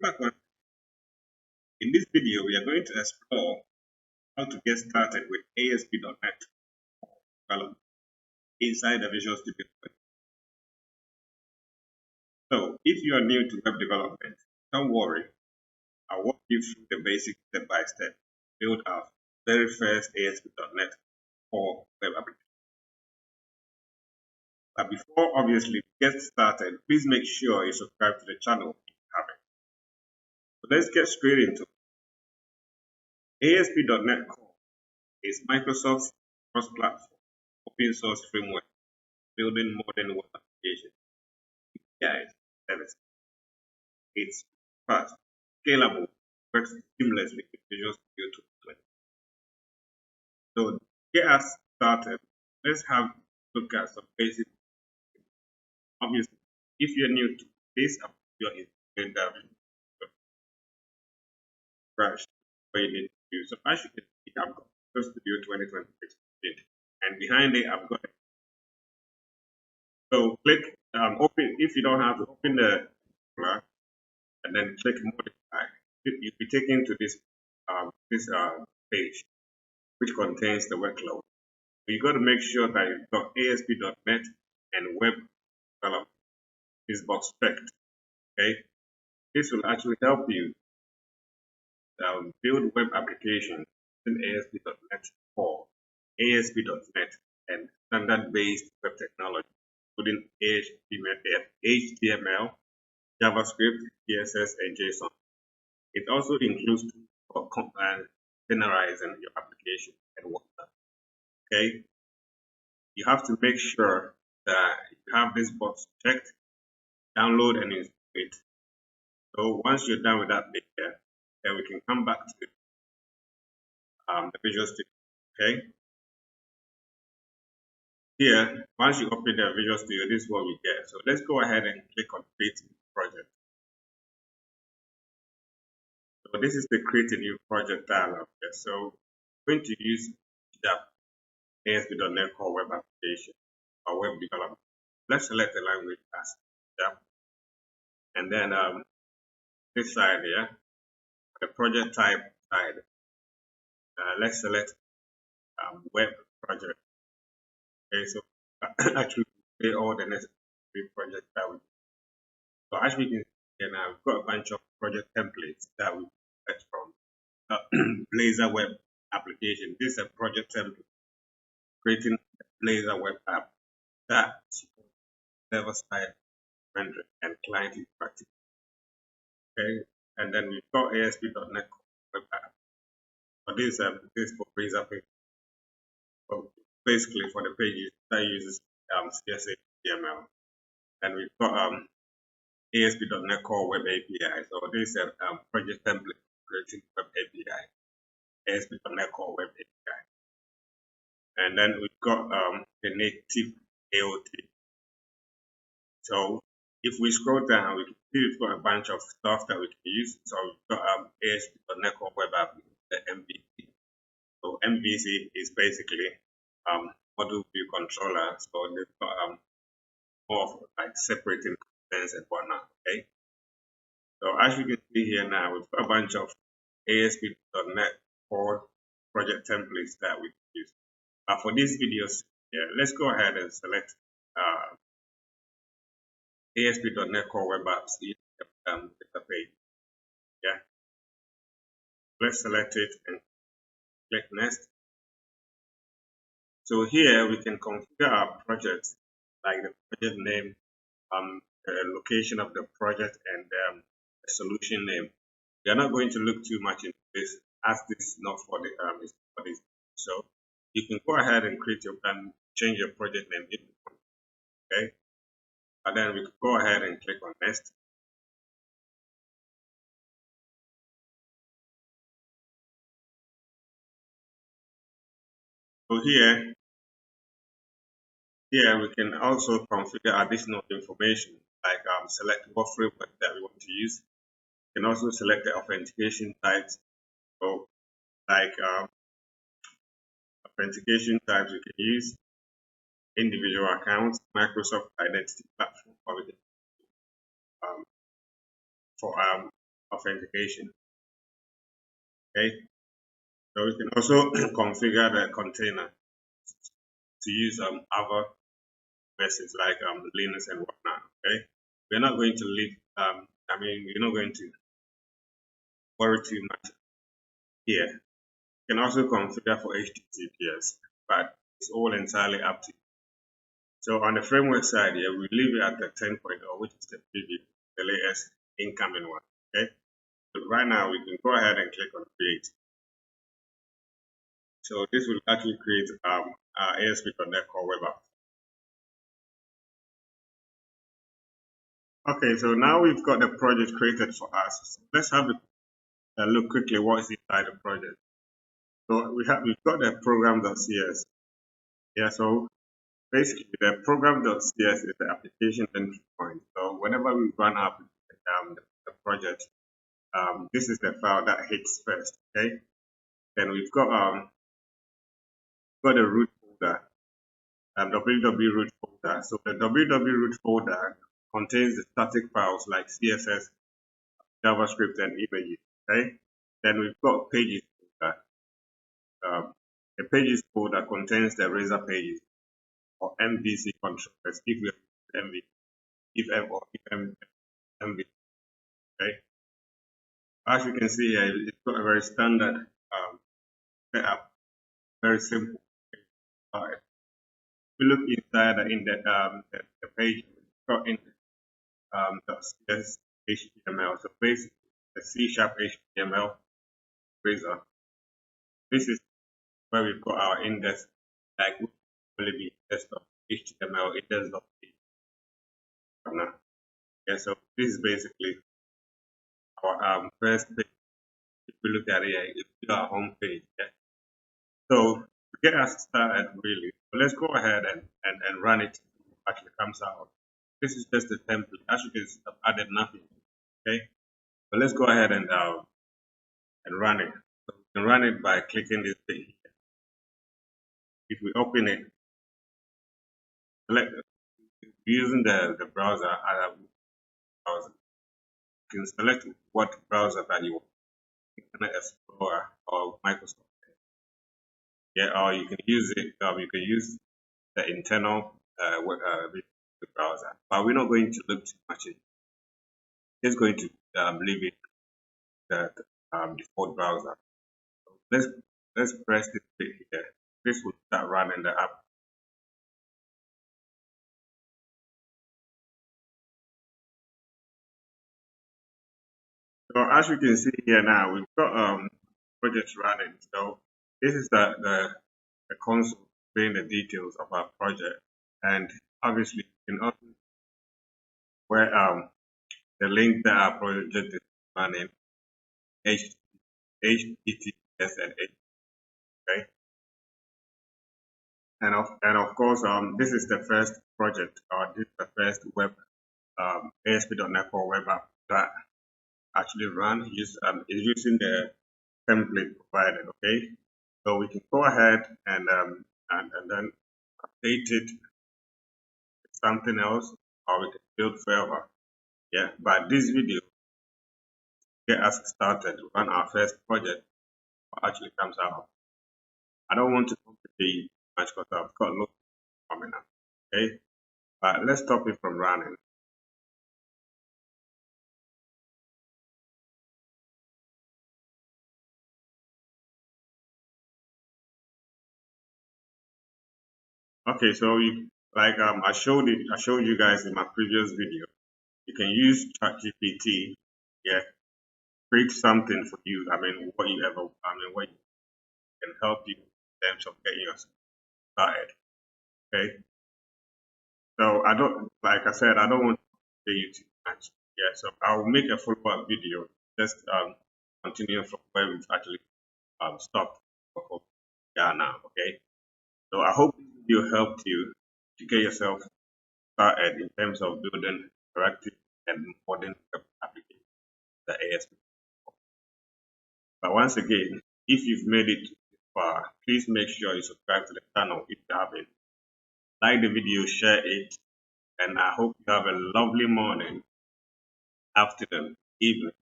Back in this video, we are going to explore how to get started with ASP.NET development inside the Visual Studio. So, if you are new to web development, don't worry. I'll walk you through the basics step by step. Build our very first ASP.NET core web application. But before obviously get started, please make sure you subscribe to the channel if you haven't. So let's get straight into it. ASP.NET Core is Microsoft's cross-platform open source framework building modern web applications. APIs, services. It's fast, scalable, works seamlessly with Visual Studio 2020. So to get us started, let's have a look at some basic. Obviously, if you're new to this, you're in the brush where you need to do. So as you can see, I've got Visual Studio 2026 and behind it I've got. So click open. If you don't have to open the and then click modify, you'll be taken to this page which contains the workload. So you got to make sure that you've got ASP.NET and web development is box checked. Okay, this will actually help you build web applications in ASP.NET or ASP.NET and standard-based web technology, including HTML, JavaScript, CSS, and JSON. It also includes for containerizing your application and whatnot. Okay, you have to make sure that you have this box checked, download and install it. So once you're done with that bit here, then we can come back to the Visual Studio. Okay, here once you open the Visual Studio, this is what we get. So let's go ahead and click on create new project. So this is the create a new project dialog here. So we're going to use the ASP.NET Core web application or web development. Let's select the language as that, and then this side here, the project type side, let's select web project. Okay, so actually play all the necessary projects that we. So as we can see now, we've got a bunch of project templates that we select from Blazor web application. This is a project template creating a Blazor web app that supports server-side rendering and client interactive. Okay, and then we've got ASP.NET web app. So this for Blazor page. So basically for the pages that uses CSS HTML, and we've got ASP.NET Core Web API. So this is a project template creating web API, ASP.NET Core Web API, and then we've got the native AOT. So if we scroll down, we can see we've got a bunch of stuff that we can use. So we've got ASP.NET Core Web App, the MVC. So MVC is basically model view controller. So they've got more of like separating contents and whatnot. Okay. So as you can see here now, we've got a bunch of ASP.NET Core project templates that we can use. But for these videos, let's go ahead and select ASP.NET Core Web Apps the page. Yeah. Let's select it and click next. So here we can configure our project, like the project name, the location of the project, and the solution name. We are not going to look too much into this, as this is not for the for this. So you can go ahead and create your and change your project name if you want. Okay, and then we can go ahead and click on next. So here we can also configure additional information, like select what framework that we want to use. You can also select the authentication types. So like authentication types we can use individual accounts, Microsoft Identity Platform, or we can, authentication. Okay, so we can also configure the container to use other versions like Linux and whatnot. Okay, we're not going to leave. We're not going to worry too much here. You can also configure for HTTPS, but it's all entirely up to you. So on the framework side here, we leave it at the 10.0, which is the preview, the latest incoming one. Okay. So right now we can go ahead and click on create. So this will actually create ASP.NET Core Web App. Okay, so now we've got the project created for us. So let's have a look quickly what is inside the project. So we've got the program.cs. Yeah, so basically the program.cs is the application entry point. So whenever we run up the project, this is the file that hits first. Okay, then we've got a root folder, www.root folder. So the www.root folder contains the static files like CSS, JavaScript, and images. Okay, then we've got pages folder. The pages folder contains the Razor pages or MVC controllers if we have MV, if M or if MV. Okay, as you can see here, it's got a very standard setup, very simple. If we look inside the page, we've got in .cs HTML. So basically, the C# HTML Razor. This is where we've got our index, like will be desktop HTML index.php. Yeah, so this is basically our first page. If we look at it, it's our home page. Yeah. So to get us started, really, let's go ahead and run it. Actually comes out. This is just a template. As you can see, I've added nothing. Okay, but let's go ahead and run it. So we can run it by clicking this thing here. If we open it, select using the browser, browser, you can select what browser that you want. Internet Explorer or Microsoft. Yeah, or you can use it. You can use the internal browser, but we're not going to look too much at it. Just going to leave it the default browser. So let's press this bit here. This will start running the app. So as you can see here now, we've got projects running. So this is the console displaying the details of our project, and obviously you can also where the link that our project is running, HTTPS and H, okay? And of course, this is the first project, or this is the first web ASP.NET Core web app that actually is using the template provided. Okay, so we can go ahead and then update it with something else, or we can build further. Yeah, but this video get us started, run our first project, what actually comes out. I don't want to complicate much because I've got lots coming up. Okay, but let's stop it from running. Okay, so I showed you guys in my previous video, you can use ChatGPT, yeah, create something for you. What can help you in terms of getting yourself started. Okay, so like I said, I don't want to say you too much. Yeah, so I'll make a follow-up video. Just continue from where we've actually stopped. Yeah, now. Okay, so I hope this video helped you to get yourself started in terms of building interactive and modern web applications, the ASP. But once again, if you've made it this far, please make sure you subscribe to the channel if you haven't. Like the video, share it, and I hope you have a lovely morning, afternoon, evening.